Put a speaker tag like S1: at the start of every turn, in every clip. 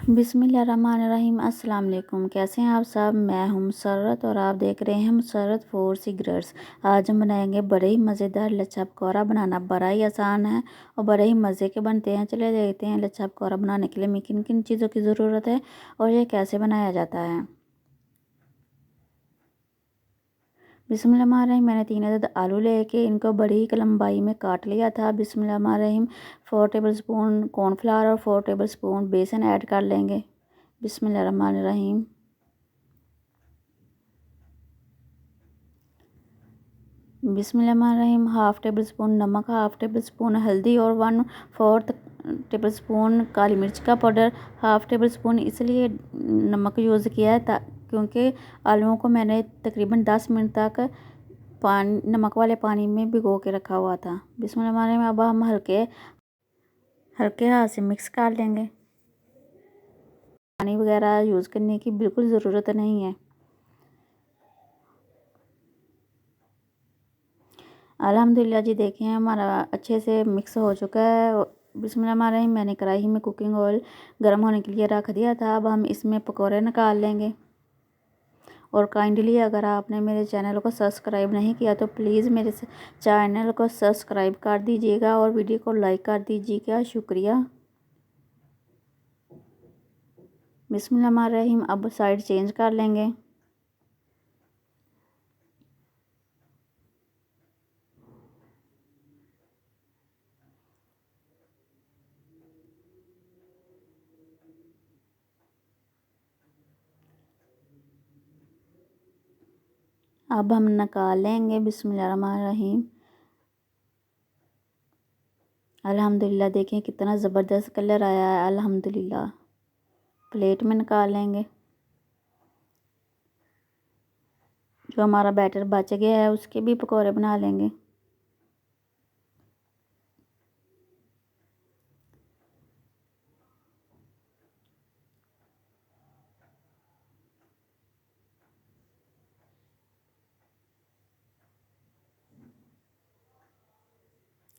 S1: बिस्मिल्लाहिर्रहमानिर्रहीम। अस्सलाम वालेकुम। कैसे हैं आप सब? मैं हूं मुसर्रत और आप देख रहे हैं मुसर्रत फूड सीक्रेट्स। आज हम बनाएंगे बड़े ही मज़ेदार लच्छा पकौड़ा। बनाना बड़ा ही आसान है और बड़े ही मज़े के बनते हैं। चलिए देखते हैं लच्छा पकौड़ा बनाने के लिए हमें किन किन चीज़ों की ज़रूरत है और ये कैसे बनाया जाता है। बिस्मिल्लाहिर्रहमानिर्रहीम। मैंने 3 अदद आलू लेके इनको बड़ी लंबाई में काट लिया था। बिस्मिल्लाहिर्रहमानिर्रहीम। 4 टेबलस्पून कॉर्नफ्लावर और 4 टेबलस्पून बेसन ऐड कर लेंगे। बिस्मिल्लाहिर्रहमानिर्रहीम। बिस्मिल्लाहिर्रहमानिर्रहीम। हाफ़ टेबल स्पून नमक, हाफ़ टेबल स्पून हल्दी और 1/4 टेबल स्पून काली मिर्च का पाउडर। हाफ़ टेबल स्पून इसलिए नमक यूज़ किया है क्योंकि आलूओं को मैंने तकरीबन 10 मिनट तक नमक वाले पानी में भिगो के रखा हुआ था। बिस्मिल्लाहिर्रहमानिर्रहीम। अब हम हल्के हाथ से मिक्स कर लेंगे। पानी वगैरह यूज़ करने की बिल्कुल ज़रूरत नहीं है। अल्हम्दुलिल्लाह जी, देखें हमारा अच्छे से मिक्स हो चुका है। बिस्मिल्लाहिर्रहमानिर्रहीम। मैंने कढ़ाई में कुकिंग ऑयल गर्म होने के लिए रख दिया था। अब हम इसमें पकौड़े निकाल लेंगे। और काइंडली अगर आपने मेरे चैनल को सब्सक्राइब नहीं किया तो प्लीज़ मेरे चैनल को सब्सक्राइब कर दीजिएगा और वीडियो को लाइक कर दीजिएगा। शुक्रिया। बिस्मिल्लाहिर्रहमानिर्रहीम। अब साइड चेंज कर लेंगे। अब हम निकाल लेंगे। बिस्मिल्लाहिर्रहमानिर्रहीम। अल्हम्दुलिल्लाह, देखें कितना ज़बरदस्त कलर आया है। अल्हम्दुलिल्लाह। प्लेट में निकाल लेंगे। जो हमारा बैटर बच गया है उसके भी पकौड़े बना लेंगे।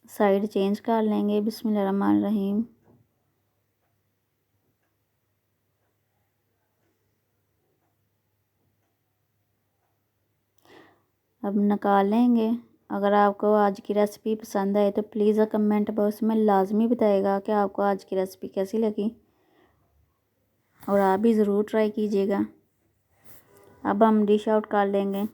S1: साइड चेंज कर लेंगे। बिस्मिल्लाहिर्रहमानिर्रहीम। अब निकाल लेंगे। अगर आपको आज की रेसिपी पसंद आए तो प्लीज़ कमेंट बॉक्स में लाजमी बताइएगा कि आपको आज की रेसिपी कैसी लगी और आप भी ज़रूर ट्राई कीजिएगा। अब हम डिश आउट कर लेंगे।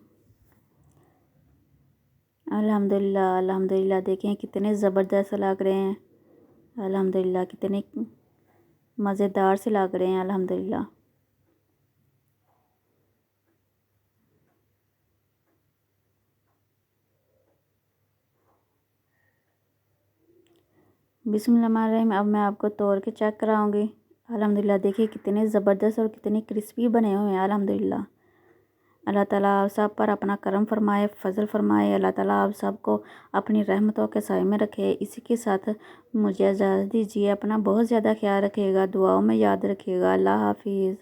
S1: अल्हम्दुलिल्लाह अल्हम्दुलिल्लाह, देखें कितने ज़बरदस्त लग रहे हैं। अल्हम्दुलिल्लाह, कितने मज़ेदार से लग रहे हैं। अल्हम्दुलिल्लाह। बिस्मिल्लाहिर्रहमानिर्रहीम। अब मैं आपको तोड़ के चेक कराऊंगी। अल्हम्दुलिल्लाह, देखिए कितने ज़बरदस्त और कितने क्रिस्पी बने हुए हैं। अल्हम्दुलिल्लाह। अल्लाह ताला आप सब पर अपना करम फरमाए, फजल फरमाए। अल्लाह ताला आप सबको अपनी रहमतों के साए में रखे। इसी के साथ मुझे इजाज़त दीजिए। अपना बहुत ज़्यादा ख्याल रखिएगा, दुआओं में याद रखिएगा। अल्लाह हाफिज़।